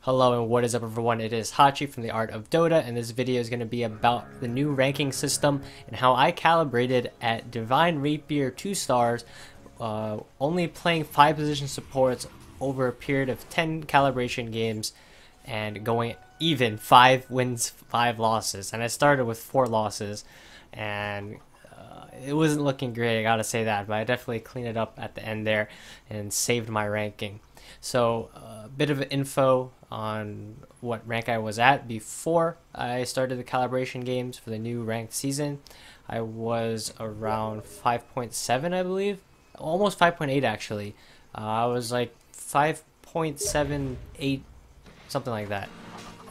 Hello and what is up everyone, it is Hachi from the Art of Dota, and this video is going to be about the new ranking system and how I calibrated at Divine Rapier 2 stars, only playing 5 position supports over a period of 10 calibration games and going even 5 wins, 5 losses. And I started with 4 losses and it wasn't looking great, I gotta say that, but I definitely cleaned it up at the end there and saved my ranking. So a bit of info on what rank I was at before I started the calibration games for the new ranked season. I was around 5.7, I believe, almost 5.8 actually. I was like 5.78, something like that.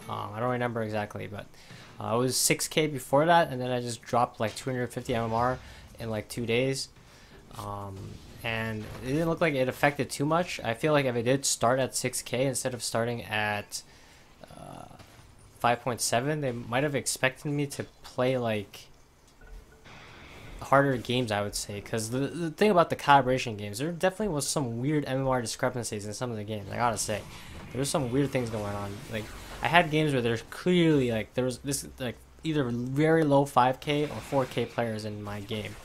I don't remember exactly, but it was 6k before that, and then I just dropped like 250 MMR in like 2 days. And it didn't look like it affected too much. I feel like if I did start at 6k instead of starting at 5.7, they might have expected me to play like harder games, I would say, because the thing about the calibration games, there definitely was some weird MMR discrepancies in some of the games. I gotta say, there was some weird things going on. Like, I had games where there's clearly like there was this like either very low 5k or 4k players in my game.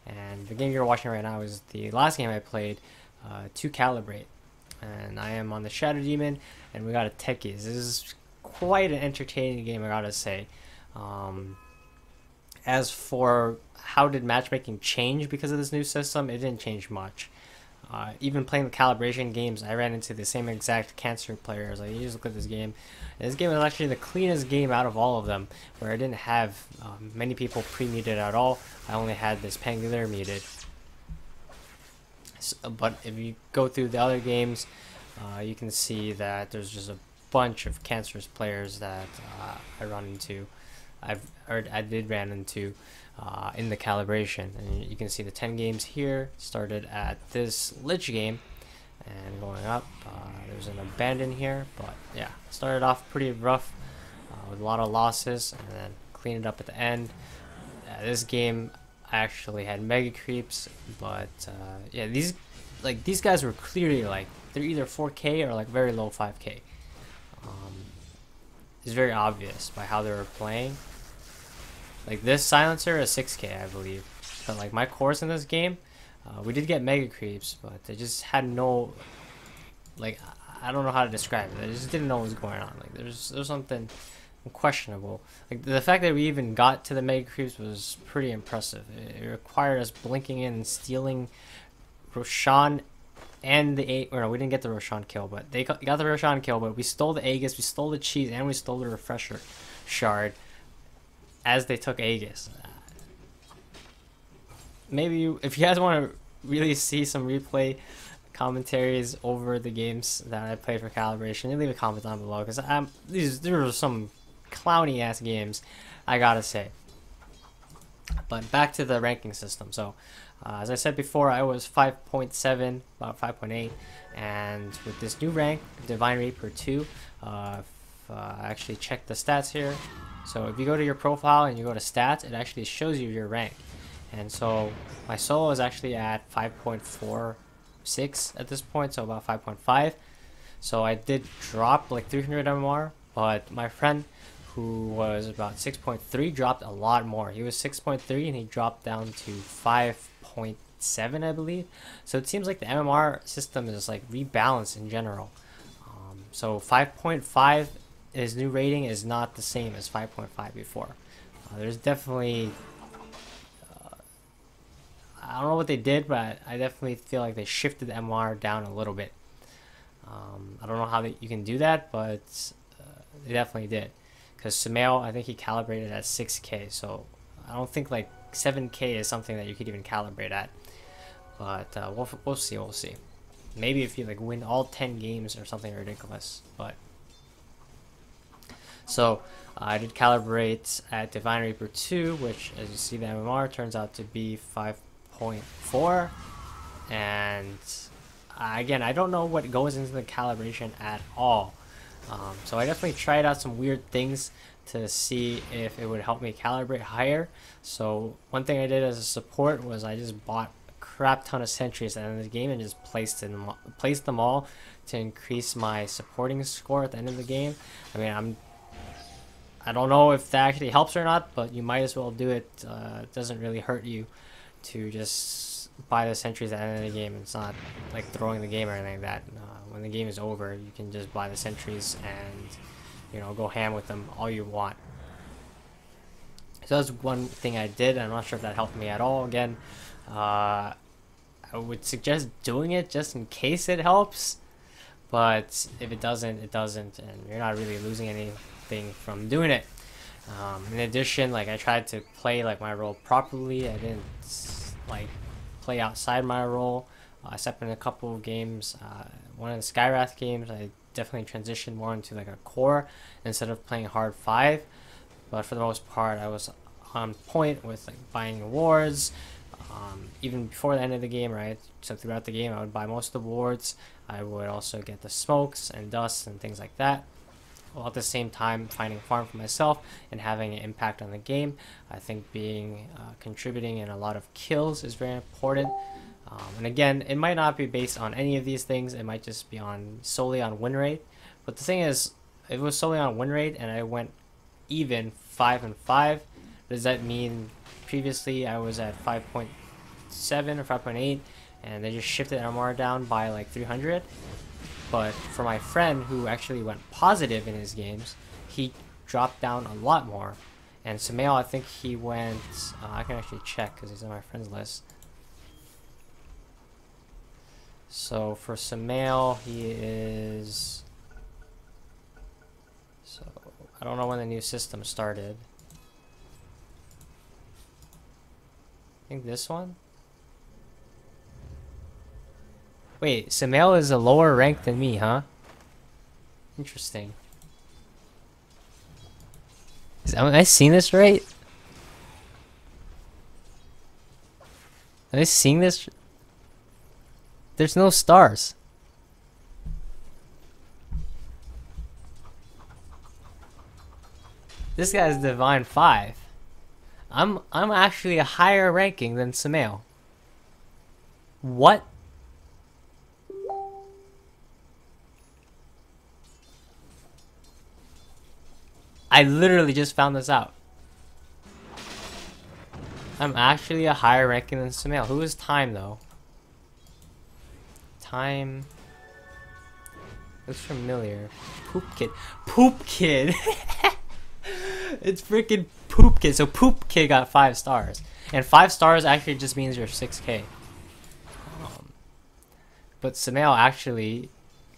And the game you're watching right now is the last game I played, to Calibrate. And I am on the Shadow Demon, and we got a Techies. This is quite an entertaining game, I gotta say. As for how did matchmaking change because of this new system, it didn't change much. Even playing the calibration games, I ran into the same exact cancer players. Like, you just look at this game. And this game was actually the cleanest game out of all of them, where I didn't have many people pre-muted at all. I only had this Pangolin muted. So, but if you go through the other games, you can see that there's just a bunch of cancerous players that I did ran into in the calibration. And you can see the 10 games here started at this Lich game and going up. There's an abandon here, but yeah, started off pretty rough with a lot of losses and then cleaned it up at the end. This game I actually had mega creeps, but yeah, these guys were clearly like they're either 4k or like very low 5k. It's very obvious by how they were playing. Like, this silencer is 6k, I believe, but like my cores in this game, we did get mega creeps, but they just had no, like, I don't know how to describe it. I just didn't know what was going on. Like, there's something questionable. Like, the fact that we even got to the mega creeps was pretty impressive. It required us blinking in and stealing Roshan and the or no, we didn't get the Roshan kill, but they got the Roshan kill. But we stole the Aegis, we stole the cheese, and we stole the refresher shard as they took Aegis. Maybe if you guys want to really see some replay commentaries over the games that I played for calibration, leave a comment down below, because there are some clowny ass games, I gotta say. But back to the ranking system. So as I said before, I was 5.7, about 5.8, and with this new rank, Divine Reaper 2, I actually checked the stats here. So if you go to your profile and you go to stats, it actually shows you your rank. And so my solo is actually at 5.46 at this point, so about 5.5. So I did drop like 300 MMR, but my friend who was about 6.3 dropped a lot more. He was 6.3 and he dropped down to 5.7, I believe. So it seems like the MMR system is like rebalanced in general. So 5.5, his new rating is not the same as 5.5 before. There's definitely I don't know what they did, but I definitely feel like they shifted the MR down a little bit. I don't know how you can do that, but they definitely did. Because Sumail, I think he calibrated at 6k, so I don't think like 7k is something that you could even calibrate at. But we'll see. Maybe if you like win all 10 games or something ridiculous. But so I did calibrate at Divine Reaper 2, which, as you see, the MMR turns out to be 5.4. And again, I don't know what goes into the calibration at all. So I definitely tried out some weird things to see if it would help me calibrate higher. So one thing I did as a support was I just bought a crap ton of sentries at the end of the game and just placed them all to increase my supporting score at the end of the game. I mean, I don't know if that actually helps or not, but you might as well do it. It doesn't really hurt you to just buy the sentries at the end of the game. It's not like throwing the game or anything like that. When the game is over, you can just buy the sentries and, you know, go ham with them all you want. So that's one thing I did. I'm not sure if that helped me at all. Again, I would suggest doing it just in case it helps, but if it doesn't, it doesn't, and you're not really losing anything from doing it. In addition, like, I tried to play like my role properly. I didn't like play outside my role, except in a couple of games. One of the Skywrath games, I definitely transitioned more into like a core instead of playing hard 5, but for the most part I was on point with like buying awards. Even before the end of the game, right? So throughout the game I would buy most of the awards. I would also get the smokes and dust and things like that, while at the same time finding farm for myself and having an impact on the game. I think being contributing in a lot of kills is very important. And again, it might not be based on any of these things. It might just be solely on win rate. But the thing is, it was solely on win rate and I went even 5 and 5. Does that mean previously I was at 5.7 or 5.8 and they just shifted MR down by like 300? But for my friend who actually went positive in his games, he dropped down a lot more. And Sumail, I think he went, I can actually check because he's on my friends list. So for Sumail, he is, so I don't know when the new system started. I think this one? Wait, Sumail is a lower rank than me, huh? Interesting. Am I seeing this right? Am I seeing this? There's no stars. This guy's Divine 5. I'm actually a higher ranking than Sumail. What? I literally just found this out. I'm actually a higher ranking than Sumail. Who is Time though? Time looks familiar. Poop Kid. Poop Kid. It's freaking Poop Kid. So Poop Kid got 5 stars, and 5 stars actually just means you're 6K. But Sumail actually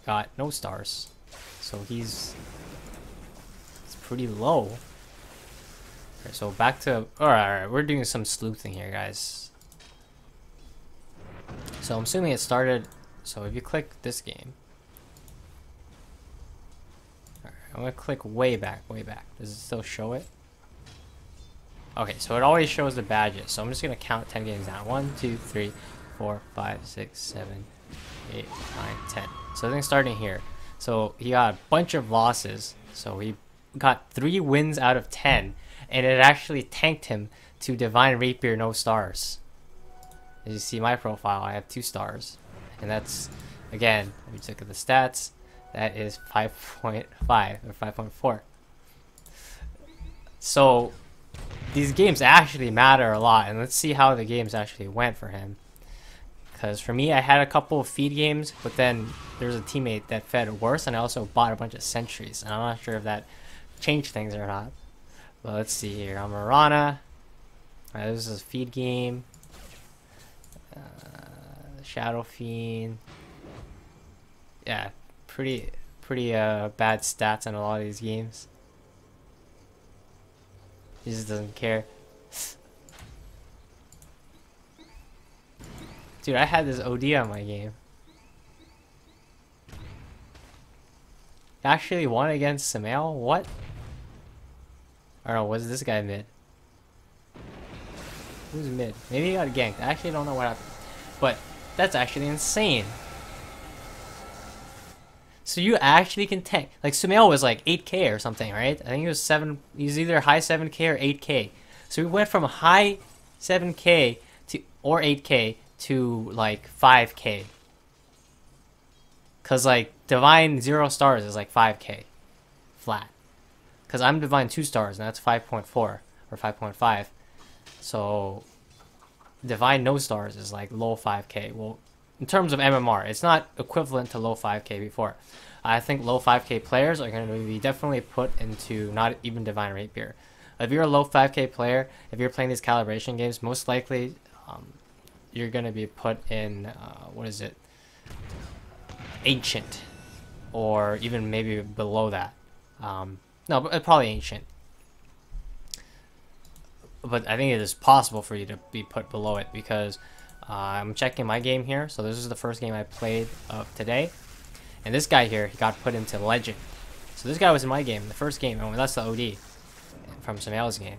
got no stars, so it's pretty low. Okay, so back to alright, we're doing some sleuthing here, guys. So I'm assuming it started. So if you click this game, alright, I'm gonna click way back, way back. Does it still show it? Okay, so it always shows the badges. So I'm just gonna count 10 games down. 1, 2, 3, 4, 5, 6, 7, 8, 9, 10. So everything's starting here. So he got a bunch of losses. So he got 3 wins out of 10, and it actually tanked him to Divine Rapier no stars. As you see my profile, I have 2 stars, and that's, again, if you look at the stats, that is 5.5 or 5.4. So these games actually matter a lot, and let's see how the games actually went for him. Because for me, I had a couple of feed games, but then there's a teammate that fed worse, and I also bought a bunch of sentries, and I'm not sure if that changed things or not. But let's see here. I'm Marana. Alright, this is a feed game. Shadow Fiend. Yeah, pretty bad stats on a lot of these games. He just doesn't care. Dude, I had this OD on my game. Actually won against Sumail? What? I don't know, was this guy mid? Who's mid? Maybe he got ganked. I actually don't know what happened. But that's actually insane. So you actually can tank. Like Sumail was like 8K or something, right? I think he was either high 7K or 8K. So we went from high 7K or 8K to like 5K. Cause like Divine 0 stars is like 5k flat. Because I'm Divine 2 stars, and that's 5.4 or 5.5. So Divine no stars is like low 5k. Well, in terms of MMR, it's not equivalent to low 5k before. I think low 5k players are going to be definitely put into not even Divine Rapier. If you're a low 5k player, if you're playing these calibration games, most likely you're going to be put in, what is it? Ancient. Or even maybe below that. No, but probably Ancient. But I think it is possible for you to be put below it because I'm checking my game here. So this is the first game I played of today. And this guy here, he got put into Legend. So this guy was in my game, the first game. And that's the OD from Sumail's game.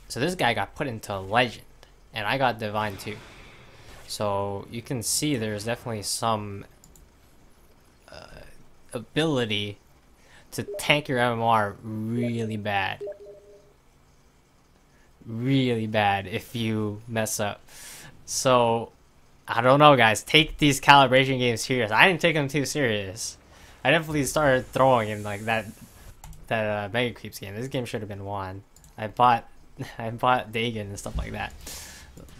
So this guy got put into Legend. And I got Divine 2. So you can see there's definitely some ability to tank your MMR really bad. Really bad if you mess up. So I don't know, guys. Take these calibration games serious. I didn't take them too serious. I definitely started throwing in like that Mega Creeps game. This game should have been won. I bought Dagon and stuff like that.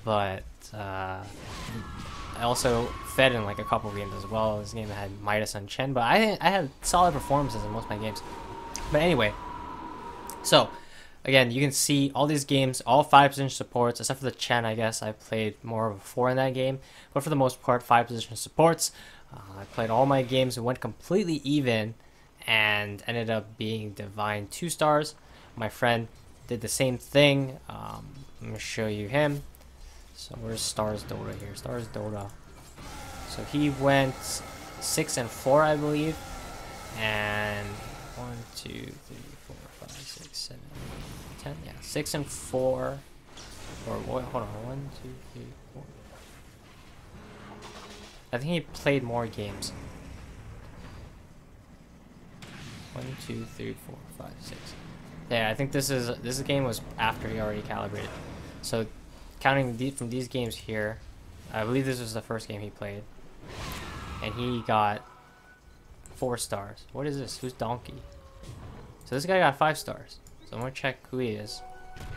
But I also fed in like a couple games as well. This game had Midas and Chen, but I had solid performances in most of my games. But anyway, so again, you can see all these games, all 5-position supports, except for the Chen, I guess. I played more of a 4 in that game. But for the most part, 5-position supports. I played all my games and went completely even and ended up being Divine 2 stars. My friend did the same thing. I'm going to show you him. So where's Stars Dota here? Stars Dota. So he went 6 and 4, I believe. And 1, 2, 3, 4, 5, 6, 7, 8, 10. Yeah, 6 and 4. Or what? Hold on. 1, 2, 3, 4. I think he played more games. 1, 2, 3, 4, 5, 6. Yeah, I think this game was after he already calibrated. So counting from these games here, I believe this was the first game he played, and he got 4 stars. What is this? Who's Donkey? So this guy got 5 stars. So I'm gonna check who he is.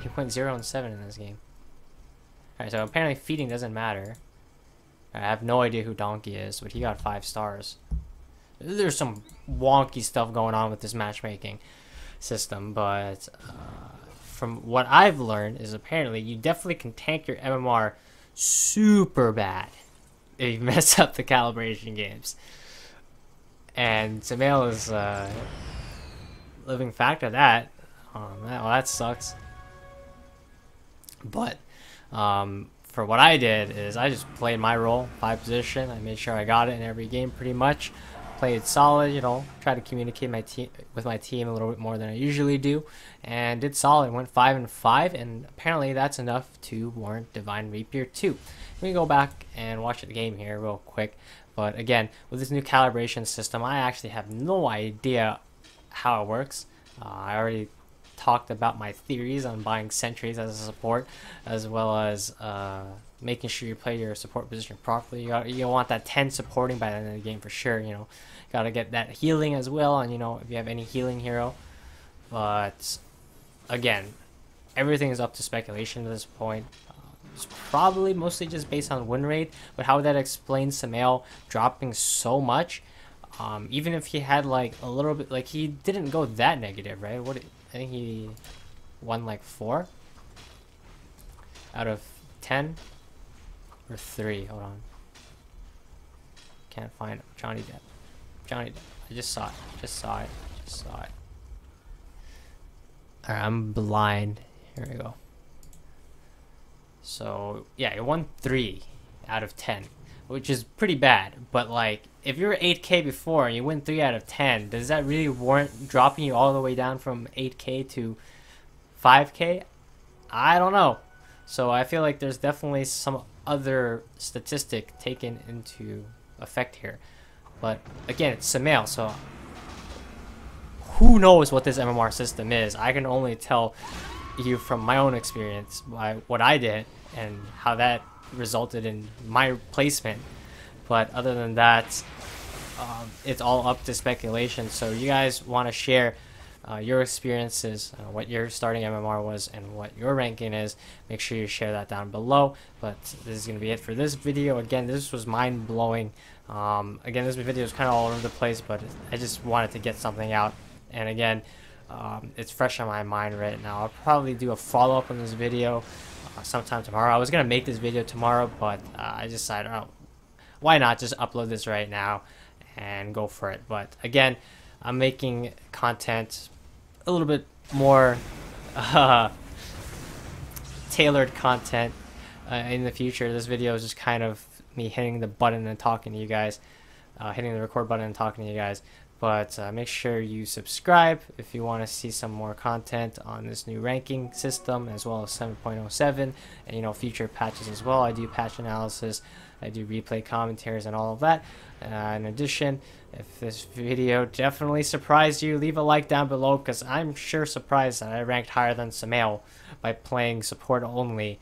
He went 0 and 7 in this game. Alright, so apparently feeding doesn't matter. I have no idea who Donkey is, but he got 5 stars. There's some wonky stuff going on with this matchmaking system, but from what I've learned is apparently you definitely can tank your MMR super bad if you mess up the calibration games. And Sumail is living fact of that. Well, that sucks. But for what I did is I just played my role, 5 position. I made sure I got it in every game pretty much. Played solid, you know, tried to communicate with my team a little bit more than I usually do, and did solid. Went 5 and 5, and apparently that's enough to warrant Divine Rapier 2. Let me go back and watch the game here real quick. But again, with this new calibration system, I actually have no idea how it works. I already talked about my theories on buying sentries as a support, as well as making sure you play your support position properly. You want that 10 supporting by the end of the game for sure. You know, gotta get that healing as well, and you know, if you have any healing hero. But again, everything is up to speculation at this point. It's probably mostly just based on win rate, but how that explains Sumail dropping so much. Even if he had like a little bit, like he didn't go that negative, right? I think he won like 4 out of 10 or 3. Hold on, can't find him. Johnny Depp. I just saw it. Alright, I'm blind. Here we go. So yeah, it won 3 out of 10, which is pretty bad. But like, if you're 8k before and you win 3 out of 10, does that really warrant dropping you all the way down from 8k to 5k? I don't know. So I feel like there's definitely some other statistic taken into effect here. But again, it's Sumail, so who knows what this MMR system is? I can only tell you from my own experience by what I did and how that resulted in my placement. But other than that, it's all up to speculation. So you guys want to share your experiences, what your starting MMR was, and what your ranking is. Make sure you share that down below. But this is going to be it for this video. Again, this was mind-blowing. Again, this video is kind of all over the place, but I just wanted to get something out. And again, it's fresh on my mind right now. I'll probably do a follow-up on this video sometime tomorrow. I was going to make this video tomorrow, but I decided, oh, why not just upload this right now and go for it. But again, I'm making content a little bit more tailored content in the future. This video is just kind of me hitting the button and talking to you guys, hitting the record button and talking to you guys. But make sure you subscribe if you want to see some more content on this new ranking system, as well as 7.07 and future patches as well. I do patch analysis, I do replay commentaries and all of that. In addition, if this video definitely surprised you, leave a like down below, because I'm sure surprised that I ranked higher than Sumail by playing support only.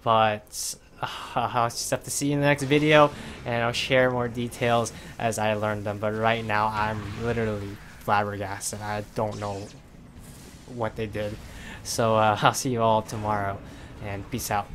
But I'll just have to see you in the next video, and I'll share more details as I learn them. But right now, I'm literally flabbergasted. I don't know what they did. So I'll see you all tomorrow, and peace out.